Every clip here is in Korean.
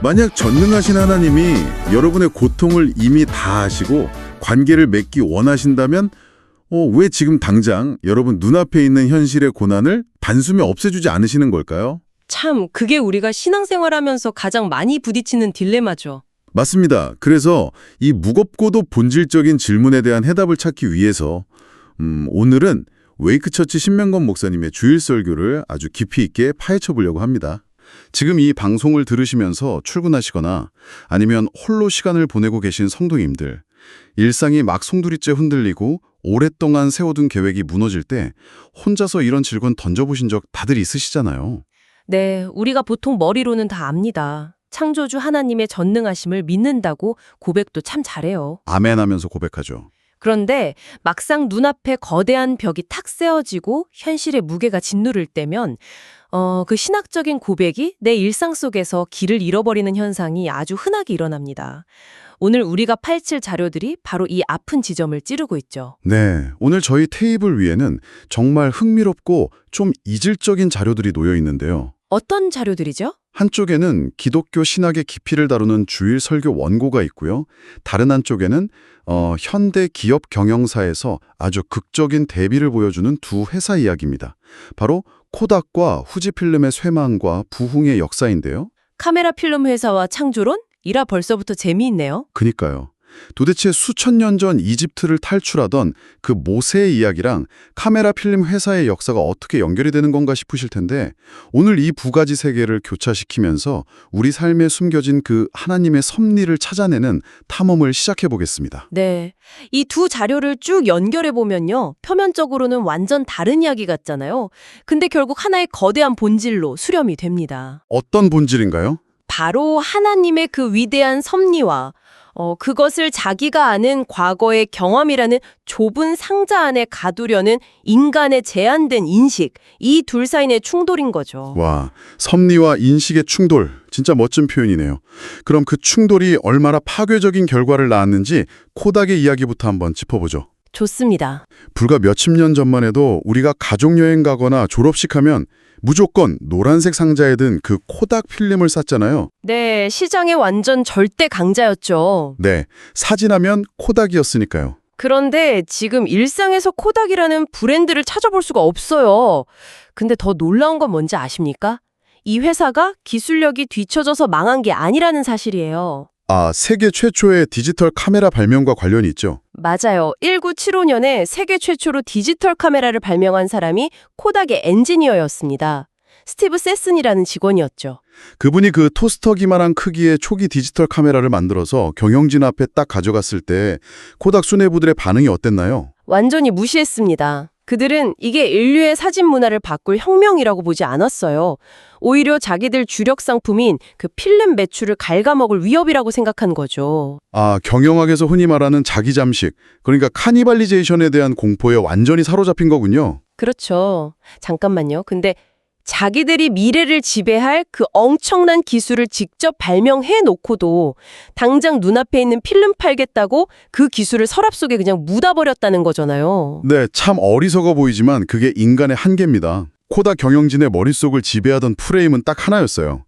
만약 전능하신 하나님이 여러분의 고통을 이미 다 아시고 관계를 맺기 원하신다면 왜 지금 당장 여러분 눈앞에 있는 현실의 고난을 단숨에 없애주지 않으시는 걸까요? 참, 그게 우리가 신앙생활하면서 가장 많이 부딪히는 딜레마죠. 맞습니다. 그래서 이 무겁고도 본질적인 질문에 대한 해답을 찾기 위해서 오늘은 웨이크처치 신명건 목사님의 주일 설교를 아주 깊이 있게 파헤쳐 보려고 합니다. 지금 이 방송을 들으시면서 출근하시거나 아니면 홀로 시간을 보내고 계신 성도님들, 일상이 막 송두리째 흔들리고 오랫동안 세워둔 계획이 무너질 때 혼자서 이런 질문 던져보신 적 다들 있으시잖아요. 네, 우리가 보통 머리로는 다 압니다. 창조주 하나님의 전능하심을 믿는다고 고백도 참 잘해요. 아멘 하면서 고백하죠. 그런데 막상 눈앞에 거대한 벽이 탁 세워지고 현실의 무게가 짓누를 때면 그 신학적인 고백이 내 일상 속에서 길을 잃어버리는 현상이 아주 흔하게 일어납니다. 오늘 우리가 파헤칠 자료들이 바로 이 아픈 지점을 찌르고 있죠. 네, 오늘 저희 테이블 위에는 정말 흥미롭고 좀 이질적인 자료들이 놓여 있는데요. 어떤 자료들이죠? 한쪽에는 기독교 신학의 깊이를 다루는 주일 설교 원고가 있고요. 다른 한쪽에는 현대 기업 경영사에서 아주 극적인 대비를 보여주는 두 회사 이야기입니다. 바로 코닥과 후지필름의 쇠망과 부흥의 역사인데요. 카메라 필름 회사와 창조론? 이라 벌써부터 재미있네요. 그니까요. 도대체 수천 년 전 이집트를 탈출하던 그 모세의 이야기랑 카메라 필름 회사의 역사가 어떻게 연결이 되는 건가 싶으실 텐데 오늘 이 두 가지 세계를 교차시키면서 우리 삶에 숨겨진 그 하나님의 섭리를 찾아내는 탐험을 시작해 보겠습니다. 네. 이 두 자료를 쭉 연결해 보면요. 표면적으로는 완전 다른 이야기 같잖아요. 근데 결국 하나의 거대한 본질로 수렴이 됩니다. 어떤 본질인가요? 바로 하나님의 그 위대한 섭리와 그것을 자기가 아는 과거의 경험이라는 좁은 상자 안에 가두려는 인간의 제한된 인식, 이 둘 사이의 충돌인 거죠. 와, 섭리와 인식의 충돌. 진짜 멋진 표현이네요. 그럼 그 충돌이 얼마나 파괴적인 결과를 낳았는지 코닥의 이야기부터 한번 짚어보죠. 좋습니다. 불과 몇십 년 전만 해도 우리가 가족여행 가거나 졸업식 하면 무조건 노란색 상자에 든 그 코닥 필름을 샀잖아요. 네, 시장의 완전 절대 강자였죠. 네, 사진하면 코닥이었으니까요. 그런데 지금 일상에서 코닥이라는 브랜드를 찾아볼 수가 없어요. 근데 더 놀라운 건 뭔지 아십니까? 이 회사가 기술력이 뒤처져서 망한 게 아니라는 사실이에요. 아, 세계 최초의 디지털 카메라 발명과 관련이 있죠. 맞아요. 1975년에 세계 최초로 디지털 카메라를 발명한 사람이 코닥의 엔지니어였습니다. 스티브 세슨이라는 직원이었죠. 그분이 그 토스터기만한 크기의 초기 디지털 카메라를 만들어서 경영진 앞에 딱 가져갔을 때 코닥 수뇌부들의 반응이 어땠나요? 완전히 무시했습니다. 그들은 이게 인류의 사진 문화를 바꿀 혁명이라고 보지 않았어요. 오히려 자기들 주력 상품인 그 필름 매출을 갉아먹을 위협이라고 생각한 거죠. 아, 경영학에서 흔히 말하는 자기 잠식, 그러니까 카니발리제이션에 대한 공포에 완전히 사로잡힌 거군요. 그렇죠. 잠깐만요. 근데 자기들이 미래를 지배할 그 엄청난 기술을 직접 발명해 놓고도 당장 눈앞에 있는 필름 팔겠다고 그 기술을 서랍 속에 그냥 묻어버렸다는 거잖아요. 네, 참 어리석어 보이지만 그게 인간의 한계입니다. 코닥 경영진의 머릿속을 지배하던 프레임은 딱 하나였어요.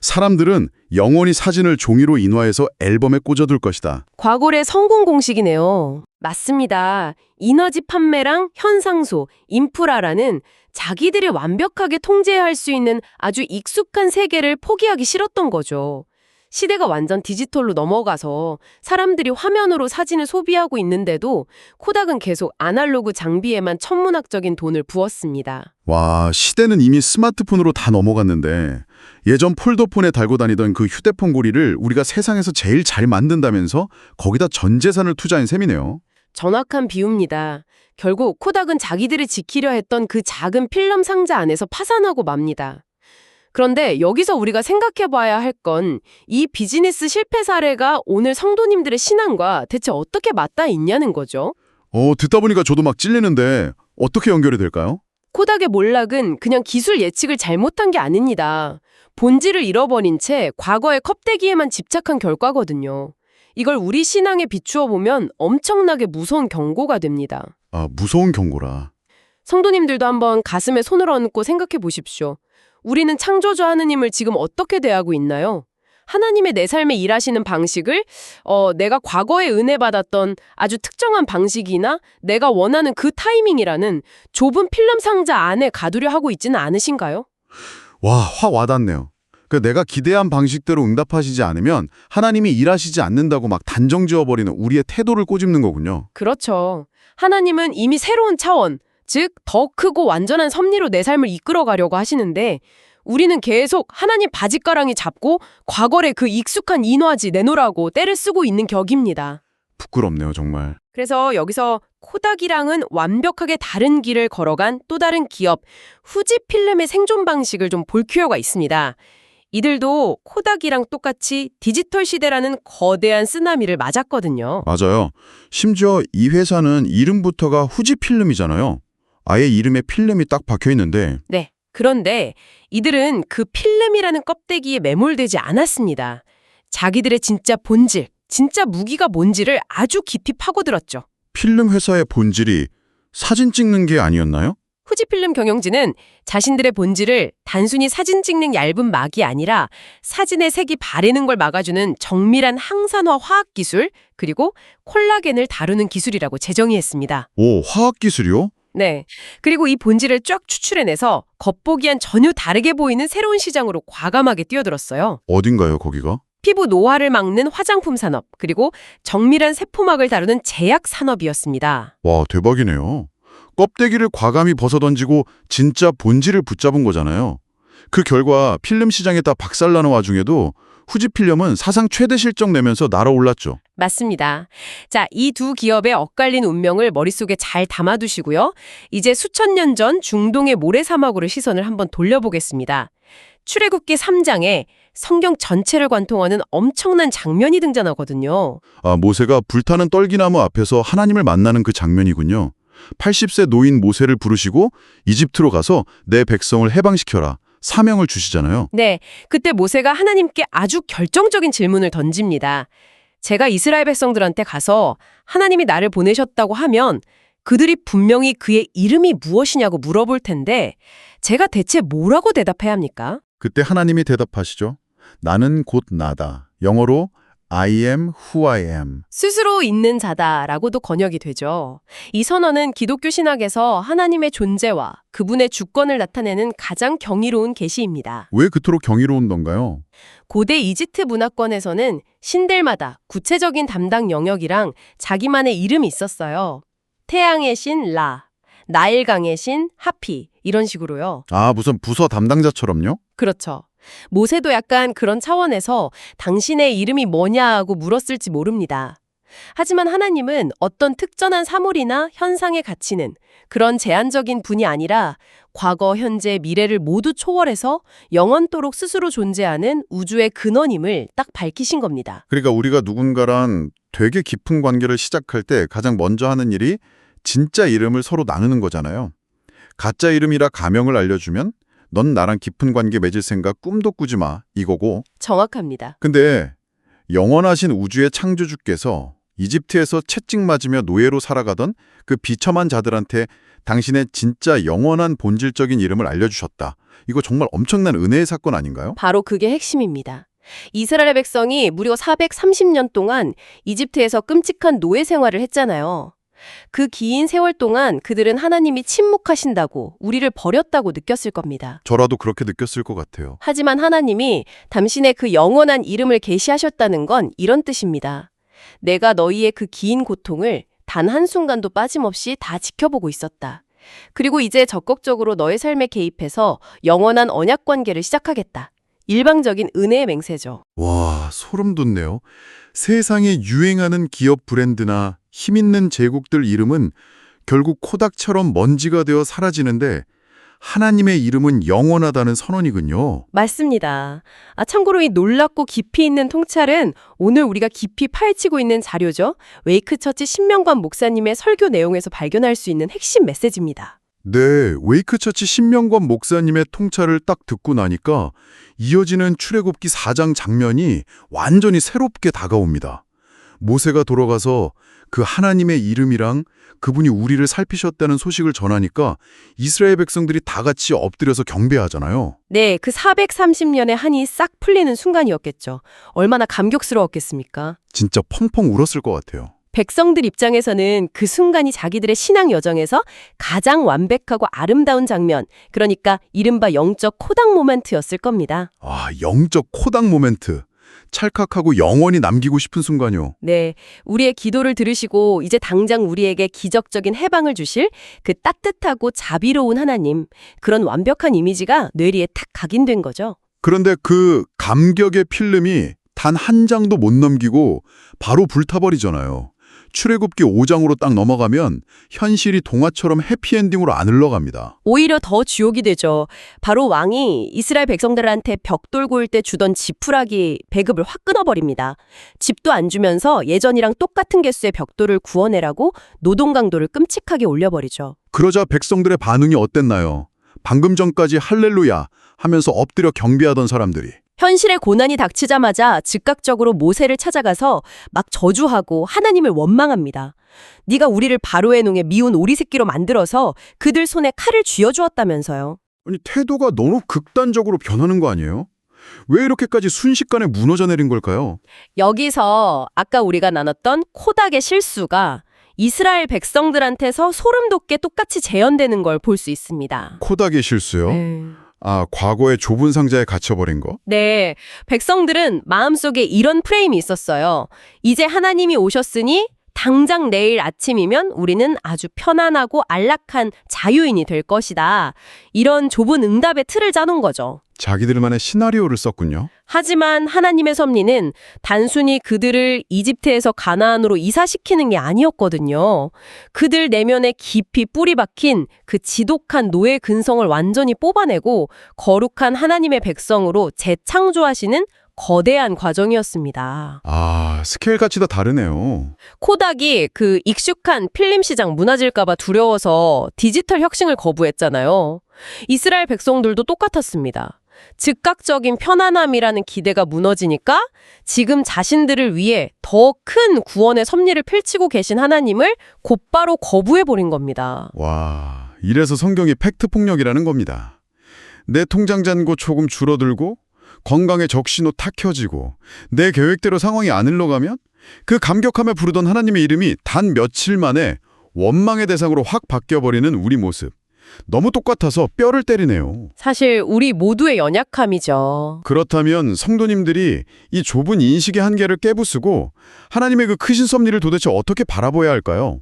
사람들은 영원히 사진을 종이로 인화해서 앨범에 꽂아둘 것이다. 과거의 성공 공식이네요. 맞습니다. 인화지 판매랑 현상소, 인프라라는 자기들이 완벽하게 통제할 수 있는 아주 익숙한 세계를 포기하기 싫었던 거죠. 시대가 완전 디지털로 넘어가서 사람들이 화면으로 사진을 소비하고 있는데도 코닥은 계속 아날로그 장비에만 천문학적인 돈을 부었습니다. 와, 시대는 이미 스마트폰으로 다 넘어갔는데 예전 폴더폰에 달고 다니던 그 휴대폰 고리를 우리가 세상에서 제일 잘 만든다면서 거기다 전 재산을 투자한 셈이네요. 정확한 비유입니다. 결국 코닥은 자기들이 지키려 했던 그 작은 필름 상자 안에서 파산하고 맙니다. 그런데 여기서 우리가 생각해봐야 할 건 이 비즈니스 실패 사례가 오늘 성도님들의 신앙과 대체 어떻게 맞닿아 있냐는 거죠. 듣다 보니까 저도 막 찔리는데 어떻게 연결이 될까요? 코닥의 몰락은 그냥 기술 예측을 잘못한 게 아닙니다. 본질을 잃어버린 채 과거의 껍데기에만 집착한 결과거든요. 이걸 우리 신앙에 비추어 보면 엄청나게 무서운 경고가 됩니다. 아, 무서운 경고라. 성도님들도 한번 가슴에 손을 얹고 생각해 보십시오. 우리는 창조주 하느님을 지금 어떻게 대하고 있나요? 하나님의 내 삶에 일하시는 방식을 내가 과거에 은혜 받았던 아주 특정한 방식이나 내가 원하는 그 타이밍이라는 좁은 필름 상자 안에 가두려 하고 있지는 않으신가요? 와, 확 와닿네요. 내가 기대한 방식대로 응답하시지 않으면 하나님이 일하시지 않는다고 막 단정 지어버리는 우리의 태도를 꼬집는 거군요. 그렇죠. 하나님은 이미 새로운 차원, 즉 더 크고 완전한 섭리로 내 삶을 이끌어가려고 하시는데 우리는 계속 하나님 바짓가랑이 잡고 과거의 그 익숙한 인화지 내놓으라고 떼를 쓰고 있는 격입니다. 부끄럽네요, 정말. 그래서 여기서 코닥이랑은 완벽하게 다른 길을 걸어간 또 다른 기업, 후지필름의 생존 방식을 좀 볼 필요가 있습니다. 이들도 코닥이랑 똑같이 디지털 시대라는 거대한 쓰나미를 맞았거든요. 맞아요. 심지어 이 회사는 이름부터가 후지필름이잖아요. 아예 이름에 필름이 딱 박혀 있는데. 네. 그런데 이들은 그 필름이라는 껍데기에 매몰되지 않았습니다. 자기들의 진짜 본질, 진짜 무기가 뭔지를 아주 깊이 파고들었죠. 필름 회사의 본질이 사진 찍는 게 아니었나요? 후지필름 경영진은 자신들의 본질을 단순히 사진 찍는 얇은 막이 아니라 사진의 색이 바래는 걸 막아주는 정밀한 항산화 화학기술, 그리고 콜라겐을 다루는 기술이라고 재정의했습니다. 오, 화학기술이요? 네. 그리고 이 본질을 쫙 추출해내서 겉보기엔 전혀 다르게 보이는 새로운 시장으로 과감하게 뛰어들었어요. 어딘가요, 거기가? 피부 노화를 막는 화장품 산업, 그리고 정밀한 세포막을 다루는 제약 산업이었습니다. 와, 대박이네요. 껍데기를 과감히 벗어던지고 진짜 본질을 붙잡은 거잖아요. 그 결과 필름 시장에다 박살나는 와중에도 후지필름은 사상 최대 실적 내면서 날아올랐죠. 맞습니다. 자, 이 두 기업의 엇갈린 운명을 머릿속에 잘 담아두시고요. 이제 수천 년 전 중동의 모래사막으로 시선을 한번 돌려보겠습니다. 출애굽기 3장에 성경 전체를 관통하는 엄청난 장면이 등장하거든요. 아, 모세가 불타는 떨기나무 앞에서 하나님을 만나는 그 장면이군요. 80세 노인 모세를 부르시고 이집트로 가서 내 백성을 해방시켜라. 사명을 주시잖아요. 네, 그때 모세가 하나님께 아주 결정적인 질문을 던집니다. 제가 이스라엘 백성들한테 가서 하나님이 나를 보내셨다고 하면 그들이 분명히 그의 이름이 무엇이냐고 물어볼 텐데 제가 대체 뭐라고 대답해야 합니까? 그때 하나님이 대답하시죠. 나는 곧 나다. 영어로 I am who I am. 스스로 있는 자다라고도 번역이 되죠. 이 선언은 기독교 신학에서 하나님의 존재와 그분의 주권을 나타내는 가장 경이로운 계시입니다. 왜 그토록 경이로운 건가요? 고대 이집트 문화권에서는 신들마다 구체적인 담당 영역이랑 자기만의 이름이 있었어요. 태양의 신 라, 나일강의 신 하피 이런 식으로요. 아, 무슨 부서 담당자처럼요? 그렇죠. 모세도 약간 그런 차원에서 당신의 이름이 뭐냐 하고 물었을지 모릅니다. 하지만 하나님은 어떤 특정한 사물이나 현상의 가치는 그런 제한적인 분이 아니라 과거, 현재, 미래를 모두 초월해서 영원토록 스스로 존재하는 우주의 근원임을 딱 밝히신 겁니다. 그러니까 우리가 누군가랑 되게 깊은 관계를 시작할 때 가장 먼저 하는 일이 진짜 이름을 서로 나누는 거잖아요. 가짜 이름이라 가명을 알려주면 넌 나랑 깊은 관계 맺을 생각 꿈도 꾸지 마 이거고. 정확합니다. 근데 영원하신 우주의 창조주께서 이집트에서 채찍 맞으며 노예로 살아가던 그 비참한 자들한테 당신의 진짜 영원한 본질적인 이름을 알려주셨다. 이거 정말 엄청난 은혜의 사건 아닌가요? 바로 그게 핵심입니다. 이스라엘 백성이 무려 430년 동안 이집트에서 끔찍한 노예 생활을 했잖아요. 그 긴 세월 동안 그들은 하나님이 침묵하신다고 우리를 버렸다고 느꼈을 겁니다. 저라도 그렇게 느꼈을 것 같아요. 하지만 하나님이 당신의 그 영원한 이름을 계시하셨다는 건 이런 뜻입니다. 내가 너희의 그 긴 고통을 단 한순간도 빠짐없이 다 지켜보고 있었다. 그리고 이제 적극적으로 너의 삶에 개입해서 영원한 언약 관계를 시작하겠다. 일방적인 은혜의 맹세죠. 와, 소름 돋네요. 세상에 유행하는 기업 브랜드나 힘있는 제국들 이름은 결국 코닥처럼 먼지가 되어 사라지는데 하나님의 이름은 영원하다는 선언이군요. 맞습니다. 참고로 이 놀랍고 깊이 있는 통찰은 오늘 우리가 깊이 파헤치고 있는 자료죠. 웨이크처치 신명관 목사님의 설교 내용에서 발견할 수 있는 핵심 메시지입니다. 네, 웨이크처치 신명관 목사님의 통찰을 딱 듣고 나니까 이어지는 출애굽기 4장 장면이 완전히 새롭게 다가옵니다. 모세가 돌아가서 그 하나님의 이름이랑 그분이 우리를 살피셨다는 소식을 전하니까 이스라엘 백성들이 다 같이 엎드려서 경배하잖아요. 네, 그 430년의 한이 싹 풀리는 순간이었겠죠. 얼마나 감격스러웠겠습니까? 진짜 펑펑 울었을 것 같아요. 백성들 입장에서는 그 순간이 자기들의 신앙 여정에서 가장 완벽하고 아름다운 장면, 그러니까 이른바 영적 코닥 모멘트였을 겁니다. 아, 영적 코닥 모멘트. 찰칵하고 영원히 남기고 싶은 순간이요. 네, 우리의 기도를 들으시고 이제 당장 우리에게 기적적인 해방을 주실 그 따뜻하고 자비로운 하나님, 그런 완벽한 이미지가 뇌리에 탁 각인된 거죠. 그런데 그 감격의 필름이 단 한 장도 못 넘기고 바로 불타버리잖아요. 출애굽기 5장으로 딱 넘어가면 현실이 동화처럼 해피엔딩으로 안 흘러갑니다. 오히려 더 지옥이 되죠. 바로 왕이 이스라엘 백성들한테 벽돌 고일 때 주던 지푸라기 배급을 확 끊어버립니다. 집도 안 주면서 예전이랑 똑같은 개수의 벽돌을 구워내라고 노동 강도를 끔찍하게 올려버리죠. 그러자 백성들의 반응이 어땠나요? 방금 전까지 할렐루야 하면서 엎드려 경배하던 사람들이. 현실의 고난이 닥치자마자 즉각적으로 모세를 찾아가서 막 저주하고 하나님을 원망합니다. 네가 우리를 바로의 농에 미운 오리 새끼로 만들어서 그들 손에 칼을 쥐어주었다면서요. 아니, 태도가 너무 극단적으로 변하는 거 아니에요? 왜 이렇게까지 순식간에 무너져 내린 걸까요? 여기서 아까 우리가 나눴던 코닥의 실수가 이스라엘 백성들한테서 소름 돋게 똑같이 재현되는 걸 볼 수 있습니다. 코닥의 실수요? 아, 과거의 좁은 상자에 갇혀버린 거? 네, 백성들은 마음속에 이런 프레임이 있었어요. 이제 하나님이 오셨으니 당장 내일 아침이면 우리는 아주 편안하고 안락한 자유인이 될 것이다. 이런 좁은 응답의 틀을 짜놓은 거죠. 자기들만의 시나리오를 썼군요. 하지만 하나님의 섭리는 단순히 그들을 이집트에서 가나안으로 이사시키는 게 아니었거든요. 그들 내면에 깊이 뿌리 박힌 그 지독한 노예 근성을 완전히 뽑아내고 거룩한 하나님의 백성으로 재창조하시는 거대한 과정이었습니다. 아, 스케일 가치가 다르네요. 코닥이 그 익숙한 필름 시장 무너질까봐 두려워서 디지털 혁신을 거부했잖아요. 이스라엘 백성들도 똑같았습니다. 즉각적인 편안함이라는 기대가 무너지니까 지금 자신들을 위해 더 큰 구원의 섭리를 펼치고 계신 하나님을 곧바로 거부해버린 겁니다. 와, 이래서 성경이 팩트 폭력이라는 겁니다. 내 통장 잔고 조금 줄어들고 건강에 적신호 탁 켜지고 내 계획대로 상황이 안 흘러가면 그 감격하며 부르던 하나님의 이름이 단 며칠 만에 원망의 대상으로 확 바뀌어버리는 우리 모습. 너무 똑같아서 뼈를 때리네요. 사실 우리 모두의 연약함이죠. 그렇다면 성도님들이 이 좁은 인식의 한계를 깨부수고 하나님의 그 크신 섭리를 도대체 어떻게 바라봐야 할까요?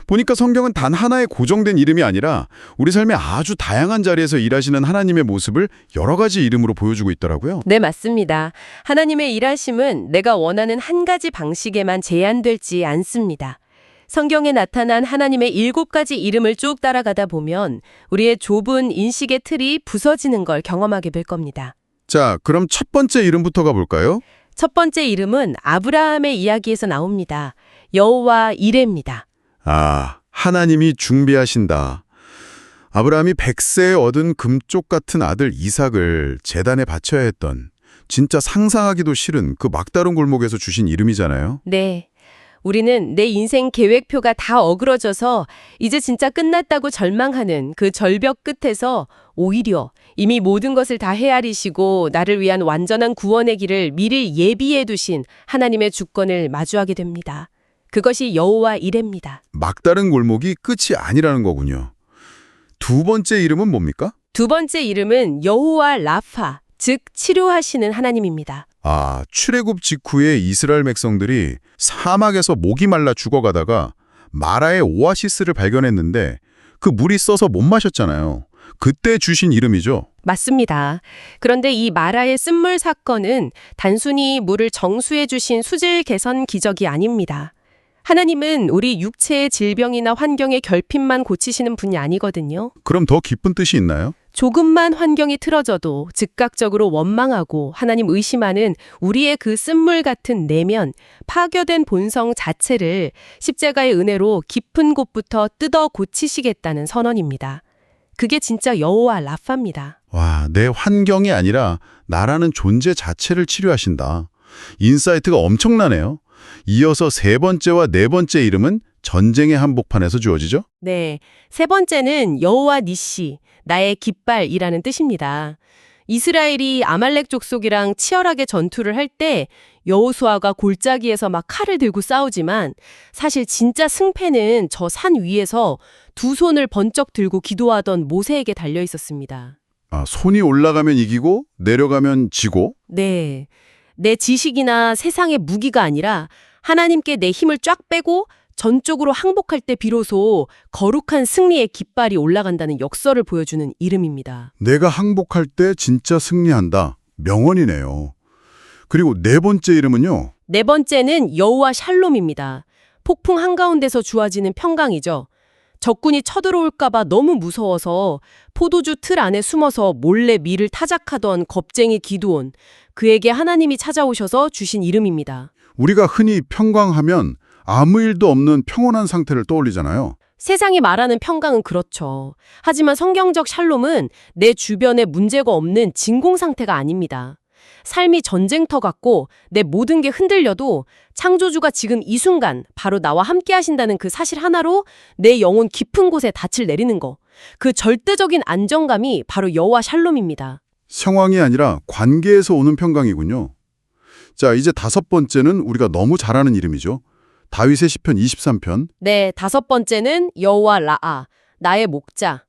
보니까 성경은 단 하나의 고정된 이름이 아니라 우리 삶의 아주 다양한 자리에서 일하시는 하나님의 모습을 여러 가지 이름으로 보여주고 있더라고요. 네, 맞습니다. 하나님의 일하심은 내가 원하는 한 가지 방식에만 제한되지 않습니다. 성경에 나타난 하나님의 7가지 이름을 쭉 따라가다 보면 우리의 좁은 인식의 틀이 부서지는 걸 경험하게 될 겁니다. 자, 그럼 첫 번째 이름부터 가볼까요? 첫 번째 이름은 아브라함의 이야기에서 나옵니다. 여호와 이레입니다. 아, 하나님이 준비하신다. 아브라함이 100세에 얻은 금쪽 같은 아들 이삭을 제단에 바쳐야 했던 진짜 상상하기도 싫은 그 막다른 골목에서 주신 이름이잖아요. 네. 우리는 내 인생 계획표가 다 어그러져서 이제 진짜 끝났다고 절망하는 그 절벽 끝에서 오히려 이미 모든 것을 다 헤아리시고 나를 위한 완전한 구원의 길을 미리 예비해 두신 하나님의 주권을 마주하게 됩니다. 그것이 여호와 이레입니다. 막다른 골목이 끝이 아니라는 거군요. 두 번째 이름은 뭡니까? 두 번째 이름은 여호와 라파, 즉 치료하시는 하나님입니다. 아, 출애굽 직후에 이스라엘 백성들이 사막에서 목이 말라 죽어가다가 마라의 오아시스를 발견했는데 그 물이 써서 못 마셨잖아요. 그때 주신 이름이죠. 맞습니다. 그런데 이 마라의 쓴물 사건은 단순히 물을 정수해 주신 수질 개선 기적이 아닙니다. 하나님은 우리 육체의 질병이나 환경의 결핍만 고치시는 분이 아니거든요. 그럼 더 깊은 뜻이 있나요? 조금만 환경이 틀어져도 즉각적으로 원망하고 하나님 의심하는 우리의 그 쓴물 같은 내면, 파괴된 본성 자체를 십자가의 은혜로 깊은 곳부터 뜯어 고치시겠다는 선언입니다. 그게 진짜 여호와 라파입니다. 와, 내 환경이 아니라 나라는 존재 자체를 치료하신다. 인사이트가 엄청나네요. 이어서 세 번째와 네 번째 이름은 전쟁의 한복판에서 주어지죠? 네, 세 번째는 여호와 니시, 나의 깃발이라는 뜻입니다. 이스라엘이 아말렉 족속이랑 치열하게 전투를 할 때 여호수아가 골짜기에서 막 칼을 들고 싸우지만 사실 진짜 승패는 저 산 위에서 두 손을 번쩍 들고 기도하던 모세에게 달려 있었습니다. 아, 손이 올라가면 이기고 내려가면 지고? 네, 내 지식이나 세상의 무기가 아니라 하나님께 내 힘을 쫙 빼고 전적으로 항복할 때 비로소 거룩한 승리의 깃발이 올라간다는 역설을 보여주는 이름입니다. 내가 항복할 때 진짜 승리한다. 명언이네요. 그리고 네 번째 이름은요. 네 번째는 여호와 샬롬입니다. 폭풍 한가운데서 주어지는 평강이죠. 적군이 쳐들어올까봐 너무 무서워서 포도주 틀 안에 숨어서 몰래 밀을 타작하던 겁쟁이 기드온, 그에게 하나님이 찾아오셔서 주신 이름입니다. 우리가 흔히 평강하면 아무 일도 없는 평온한 상태를 떠올리잖아요. 세상이 말하는 평강은 그렇죠. 하지만 성경적 샬롬은 내 주변에 문제가 없는 진공 상태가 아닙니다. 삶이 전쟁터 같고 내 모든 게 흔들려도 창조주가 지금 이 순간 바로 나와 함께 하신다는 그 사실 하나로 내 영혼 깊은 곳에 닻을 내리는 거. 그 절대적인 안정감이 바로 여호와 샬롬입니다. 상황이 아니라 관계에서 오는 평강이군요. 자, 이제 다섯 번째는 우리가 너무 잘 아는 이름이죠. 다윗의 시편 23편. 네, 다섯 번째는 여호와 라아, 나의 목자.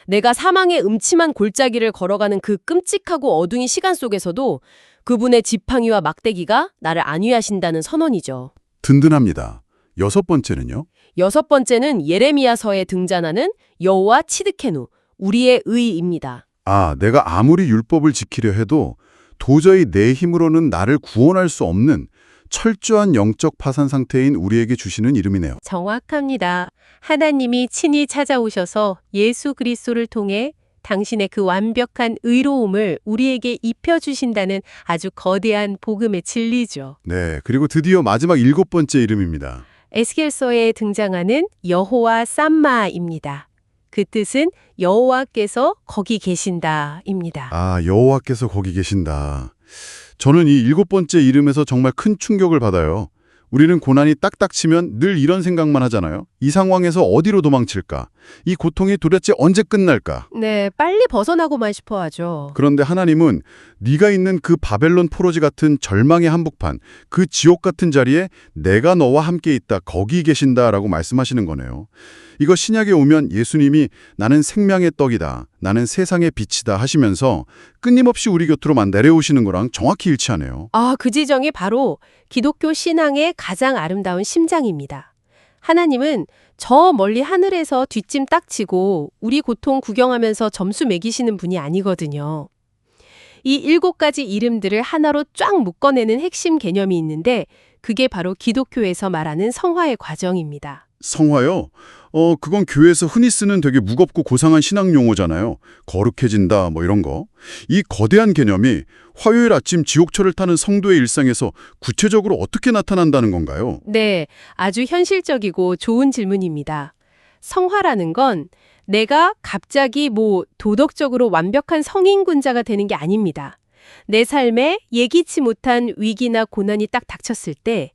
내가 사망의 음침한 골짜기를 걸어가는 그 끔찍하고 어두운 시간 속에서도 그분의 지팡이와 막대기가 나를 안위하신다는 선언이죠. 든든합니다. 여섯 번째는요. 여섯 번째는 예레미야서에 등장하는 여호와 치드케누, 우리의 의입니다. 아, 내가 아무리 율법을 지키려 해도 도저히 내 힘으로는 나를 구원할 수 없는 철저한 영적 파산 상태인 우리에게 주시는 이름이네요. 정확합니다. 하나님이 친히 찾아오셔서 예수 그리스도를 통해 당신의 그 완벽한 의로움을 우리에게 입혀주신다는 아주 거대한 복음의 진리죠. 네, 그리고 드디어 마지막 일곱 번째 이름입니다. 에스겔서에 등장하는 여호와 쌈마입니다. 그 뜻은 여호와께서 거기 계신다입니다. 아, 여호와께서 거기 계신다. 저는 이 일곱 번째 이름에서 정말 큰 충격을 받아요. 우리는 고난이 딱딱 치면 늘 이런 생각만 하잖아요. 이 상황에서 어디로 도망칠까? 이 고통이 도대체 언제 끝날까? 네, 빨리 벗어나고만 싶어 하죠. 그런데 하나님은 네가 있는 그 바벨론 포로지 같은 절망의 한복판, 그 지옥 같은 자리에 내가 너와 함께 있다, 거기 계신다라고 말씀하시는 거네요. 이거 신약에 오면 예수님이 나는 생명의 떡이다, 나는 세상의 빛이다 하시면서 끊임없이 우리 곁으로만 내려오시는 거랑 정확히 일치하네요. 아, 그 지정이 바로 기독교 신앙의 가장 아름다운 심장입니다. 하나님은 저 멀리 하늘에서 뒷짐 딱 치고 우리 고통 구경하면서 점수 매기시는 분이 아니거든요. 이 7가지 이름들을 하나로 쫙 묶어내는 핵심 개념이 있는데 그게 바로 기독교에서 말하는 성화의 과정입니다. 성화요? 그건 교회에서 흔히 쓰는 되게 무겁고 고상한 신앙 용어잖아요. 거룩해진다, 뭐 이런 거. 이 거대한 개념이 화요일 아침 지옥철을 타는 성도의 일상에서 구체적으로 어떻게 나타난다는 건가요? 네, 아주 현실적이고 좋은 질문입니다. 성화라는 건 내가 갑자기 도덕적으로 완벽한 성인군자가 되는 게 아닙니다. 내 삶에 예기치 못한 위기나 고난이 딱 닥쳤을 때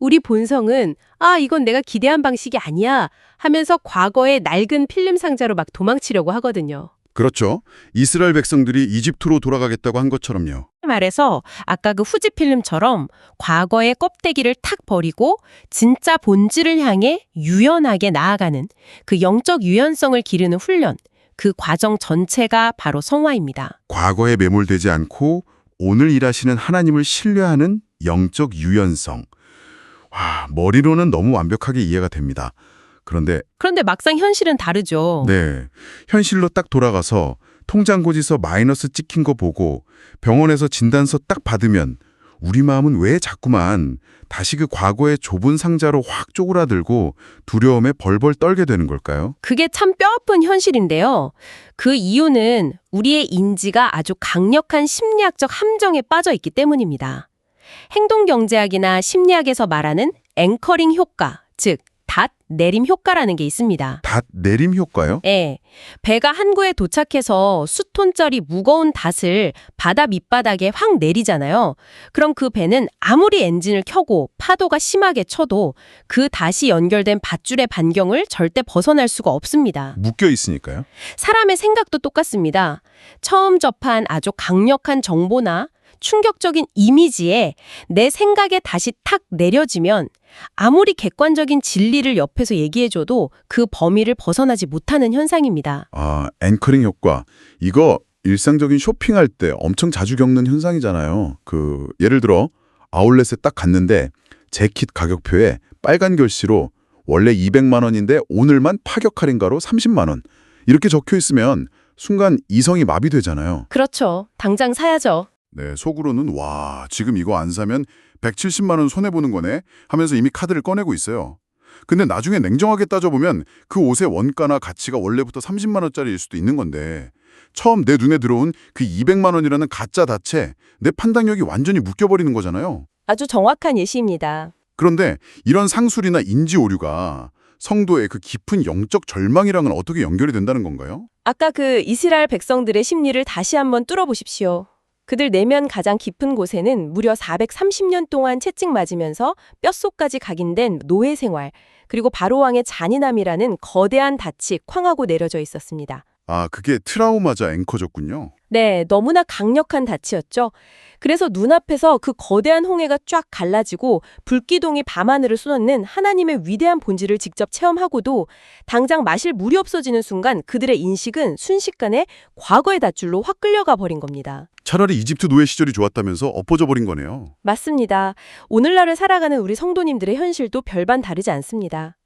우리 본성은 이건 내가 기대한 방식이 아니야 하면서 과거의 낡은 필름 상자로 막 도망치려고 하거든요. 그렇죠. 이스라엘 백성들이 이집트로 돌아가겠다고 한 것처럼요. 말해서 아까 그 후지 필름처럼 과거의 껍데기를 탁 버리고 진짜 본질을 향해 유연하게 나아가는 그 영적 유연성을 기르는 훈련, 그 과정 전체가 바로 성화입니다. 과거에 매몰되지 않고 오늘 일하시는 하나님을 신뢰하는 영적 유연성. 와, 머리로는 너무 완벽하게 이해가 됩니다. 그런데 막상 현실은 다르죠. 네, 현실로 딱 돌아가서 통장고지서 마이너스 찍힌 거 보고 병원에서 진단서 딱 받으면 우리 마음은 왜 자꾸만 다시 그 과거의 좁은 상자로 확 쪼그라들고 두려움에 벌벌 떨게 되는 걸까요? 그게 참 뼈아픈 현실인데요. 그 이유는 우리의 인지가 아주 강력한 심리학적 함정에 빠져 있기 때문입니다. 행동경제학이나 심리학에서 말하는 앵커링 효과, 즉 닷 내림 효과라는 게 있습니다. 닷 내림 효과요? 예. 배가 항구에 도착해서 수톤짜리 무거운 닷을 바다 밑바닥에 확 내리잖아요. 그럼 그 배는 아무리 엔진을 켜고 파도가 심하게 쳐도 그 닷이 연결된 밧줄의 반경을 절대 벗어날 수가 없습니다. 묶여 있으니까요. 사람의 생각도 똑같습니다. 처음 접한 아주 강력한 정보나 충격적인 이미지에 내 생각에 다시 탁 내려지면 아무리 객관적인 진리를 옆에서 얘기해줘도 그 범위를 벗어나지 못하는 현상입니다. 아, 앵커링 효과. 이거 일상적인 쇼핑할 때 엄청 자주 겪는 현상이잖아요. 예를 들어 아울렛에 딱 갔는데 재킷 가격표에 빨간 글씨로 원래 200만 원인데 오늘만 파격 할인가로 30만 원. 이렇게 적혀 있으면 순간 이성이 마비되잖아요. 그렇죠. 당장 사야죠. 네, 속으로는 와, 지금 이거 안 사면 170만 원 손해보는 거네 하면서 이미 카드를 꺼내고 있어요. 근데 나중에 냉정하게 따져보면 그 옷의 원가나 가치가 원래부터 30만 원짜리일 수도 있는 건데 처음 내 눈에 들어온 그 200만 원이라는 가짜 닷에 내 판단력이 완전히 묶여버리는 거잖아요. 아주 정확한 예시입니다. 그런데 이런 상술이나 인지 오류가 성도의 그 깊은 영적 절망이랑은 어떻게 연결이 된다는 건가요? 아까 그 이스라엘 백성들의 심리를 다시 한번 뚫어보십시오. 그들 내면 가장 깊은 곳에는 무려 430년 동안 채찍 맞으면서 뼛속까지 각인된 노예 생활, 그리고 바로왕의 잔인함이라는 거대한 닻이 쾅하고 내려져 있었습니다. 아, 그게 트라우마자 앵커졌군요. 네, 너무나 강력한 닻이었죠. 그래서 눈앞에서 그 거대한 홍해가 쫙 갈라지고 불기둥이 밤하늘을 쏟아내는 하나님의 위대한 본질을 직접 체험하고도 당장 마실 물이 없어지는 순간 그들의 인식은 순식간에 과거의 닷줄로 확 끌려가 버린 겁니다. 차라리 이집트 노예 시절이 좋았다면서 엎어져 버린 거네요. 맞습니다. 오늘날을 살아가는 우리 성도님들의 현실도 별반 다르지 않습니다.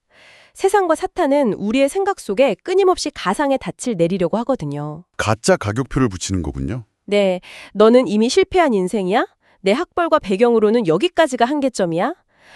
세상과 사탄은 우리의 생각 속에 끊임없이 가상의 닻을 내리려고 하거든요. 가짜 가격표를 붙이는 거군요. 네, 너는 이미 실패한 인생이야? 내 학벌과 배경으로는 여기까지가 한계점이야?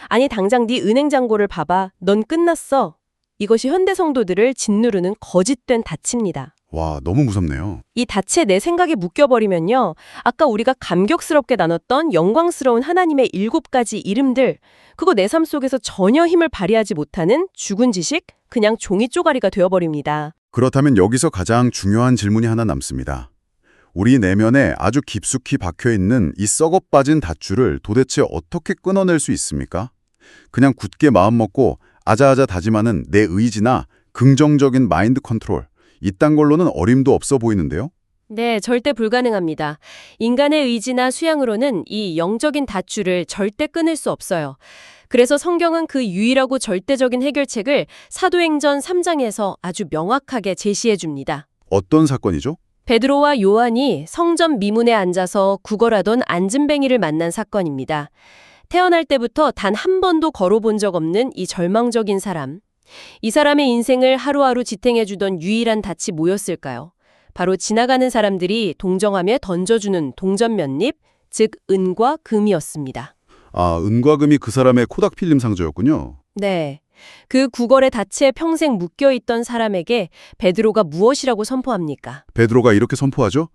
아니 당장 네 은행 잔고를 봐봐. 넌 끝났어. 이것이 현대 성도들을 짓누르는 거짓된 닻입니다. 와, 너무 무섭네요. 이 닻에 내 생각이 묶여버리면요. 아까 우리가 감격스럽게 나눴던 영광스러운 하나님의 7가지 이름들, 그거 내 삶 속에서 전혀 힘을 발휘하지 못하는 죽은 지식, 그냥 종이 쪼가리가 되어버립니다. 그렇다면 여기서 가장 중요한 질문이 하나 남습니다. 우리 내면에 아주 깊숙이 박혀있는 이 썩어 빠진 닷줄을 도대체 어떻게 끊어낼 수 있습니까? 그냥 굳게 마음먹고 아자아자 다짐하는 내 의지나 긍정적인 마인드 컨트롤, 이딴 걸로는 어림도 없어 보이는데요? 네, 절대 불가능합니다. 인간의 의지나 수양으로는 이 영적인 닷줄을 절대 끊을 수 없어요. 그래서 성경은 그 유일하고 절대적인 해결책을 사도행전 3장에서 아주 명확하게 제시해 줍니다. 어떤 사건이죠? 베드로와 요한이 성전 미문에 앉아서 구걸하던 안진뱅이를 만난 사건입니다. 태어날 때부터 단 한 번도 걸어본 적 없는 이 절망적인 사람. 이 사람의 인생을 하루하루 지탱해주던 유일한 닻이 뭐였을까요? 바로 지나가는 사람들이 동정하며 던져주는 동전 몇 잎, 즉 은과 금이었습니다. 아, 은과 금이 그 사람의 코닥 필름 상자였군요. 네. 그 구걸의 닻에 평생 묶여있던 사람에게 베드로가 무엇이라고 선포합니까? 베드로가 이렇게 선포하죠.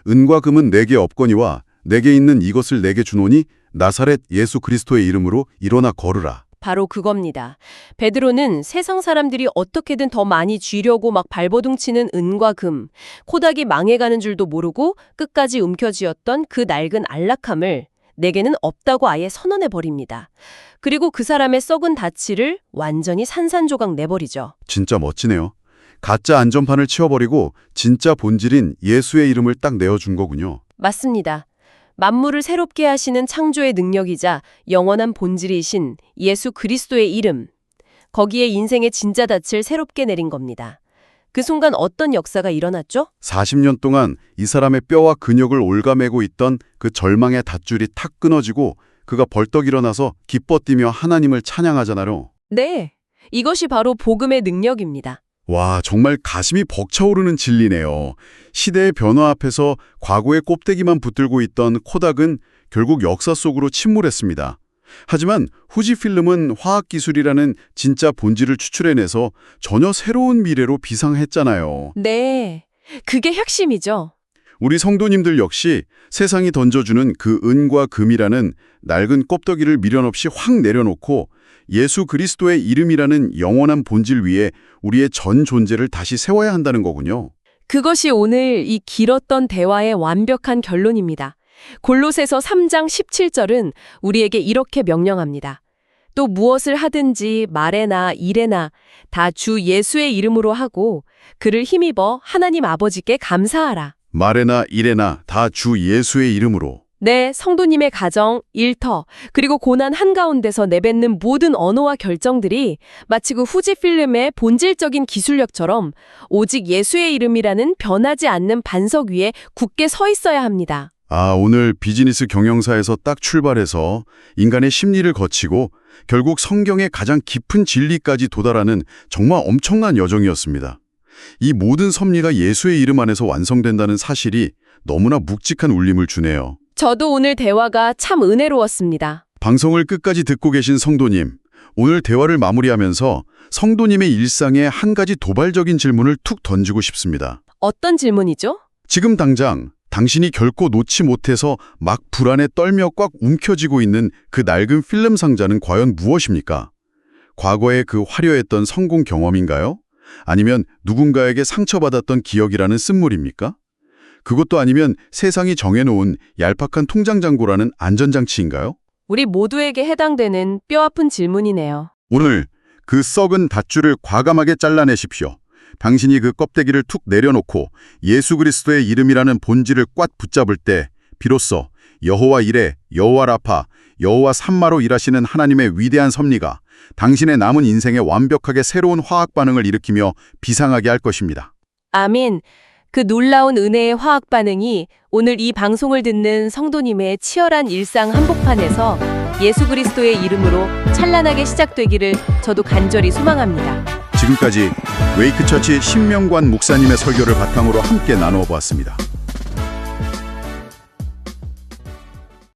은과 금은 내게 없거니와 내게 있는 이것을 내게 주노니 나사렛 예수 그리스도의 이름으로 일어나 걸으라. 바로 그겁니다. 베드로는 세상 사람들이 어떻게든 더 많이 쥐려고 막 발버둥치는 은과 금, 코닥이 망해가는 줄도 모르고 끝까지 움켜쥐었던 그 낡은 안락함을 내게는 없다고 아예 선언해버립니다. 그리고 그 사람의 썩은 닻을 완전히 산산조각 내버리죠. 진짜 멋지네요. 가짜 안전판을 치워버리고 진짜 본질인 예수의 이름을 딱 내어준 거군요. 맞습니다. 만물을 새롭게 하시는 창조의 능력이자 영원한 본질이신 예수 그리스도의 이름, 거기에 인생의 진짜 닻을 새롭게 내린 겁니다. 그 순간 어떤 역사가 일어났죠? 40년 동안 이 사람의 뼈와 근육을 올가매고 있던 그 절망의 닷줄이 탁 끊어지고 그가 벌떡 일어나서 기뻐 뛰며 하나님을 찬양하잖아요. 네, 이것이 바로 복음의 능력입니다. 와, 정말 가슴이 벅차오르는 진리네요. 시대의 변화 앞에서 과거의 껍데기만 붙들고 있던 코닥은 결국 역사 속으로 침몰했습니다. 하지만 후지필름은 화학기술이라는 진짜 본질을 추출해내서 전혀 새로운 미래로 비상했잖아요. 네, 그게 핵심이죠. 우리 성도님들 역시 세상이 던져주는 그 은과 금이라는 낡은 껍데기를 미련 없이 확 내려놓고 예수 그리스도의 이름이라는 영원한 본질 위에 우리의 전 존재를 다시 세워야 한다는 거군요. 그것이 오늘 이 길었던 대화의 완벽한 결론입니다. 골로새서 3장 17절은 우리에게 이렇게 명령합니다. 또 무엇을 하든지 말에나 일에나 다 주 예수의 이름으로 하고 그를 힘입어 하나님 아버지께 감사하라. 말에나 일에나 다 주 예수의 이름으로. 네, 성도님의 가정, 일터, 그리고 고난 한가운데서 내뱉는 모든 언어와 결정들이 마치 그 후지 필름의 본질적인 기술력처럼 오직 예수의 이름이라는 변하지 않는 반석 위에 굳게 서 있어야 합니다. 아, 오늘 비즈니스 경영사에서 딱 출발해서 인간의 심리를 거치고 결국 성경의 가장 깊은 진리까지 도달하는 정말 엄청난 여정이었습니다. 이 모든 섭리가 예수의 이름 안에서 완성된다는 사실이 너무나 묵직한 울림을 주네요. 저도 오늘 대화가 참 은혜로웠습니다. 방송을 끝까지 듣고 계신 성도님, 오늘 대화를 마무리하면서 성도님의 일상에 한 가지 도발적인 질문을 툭 던지고 싶습니다. 어떤 질문이죠? 지금 당장 당신이 결코 놓지 못해서 막 불안에 떨며 꽉 움켜쥐고 있는 그 낡은 필름 상자는 과연 무엇입니까? 과거의 그 화려했던 성공 경험인가요? 아니면 누군가에게 상처받았던 기억이라는 쓴물입니까? 그것도 아니면 세상이 정해놓은 얄팍한 통장 잔고라는 안전장치인가요? 우리 모두에게 해당되는 뼈아픈 질문이네요. 오늘 그 썩은 밧줄을 과감하게 잘라내십시오. 당신이 그 껍데기를 툭 내려놓고 예수 그리스도의 이름이라는 본질을 꽉 붙잡을 때 비로소 여호와 이레, 여호와 라파, 여호와 삼마로 일하시는 하나님의 위대한 섭리가 당신의 남은 인생에 완벽하게 새로운 화학 반응을 일으키며 비상하게 할 것입니다. 아멘. 그 놀라운 은혜의 화학 반응이 오늘 이 방송을 듣는 성도님의 치열한 일상 한복판에서 예수 그리스도의 이름으로 찬란하게 시작되기를 저도 간절히 소망합니다. 지금까지 웨이크처치 신명관 목사님의 설교를 바탕으로 함께 나누어 보았습니다.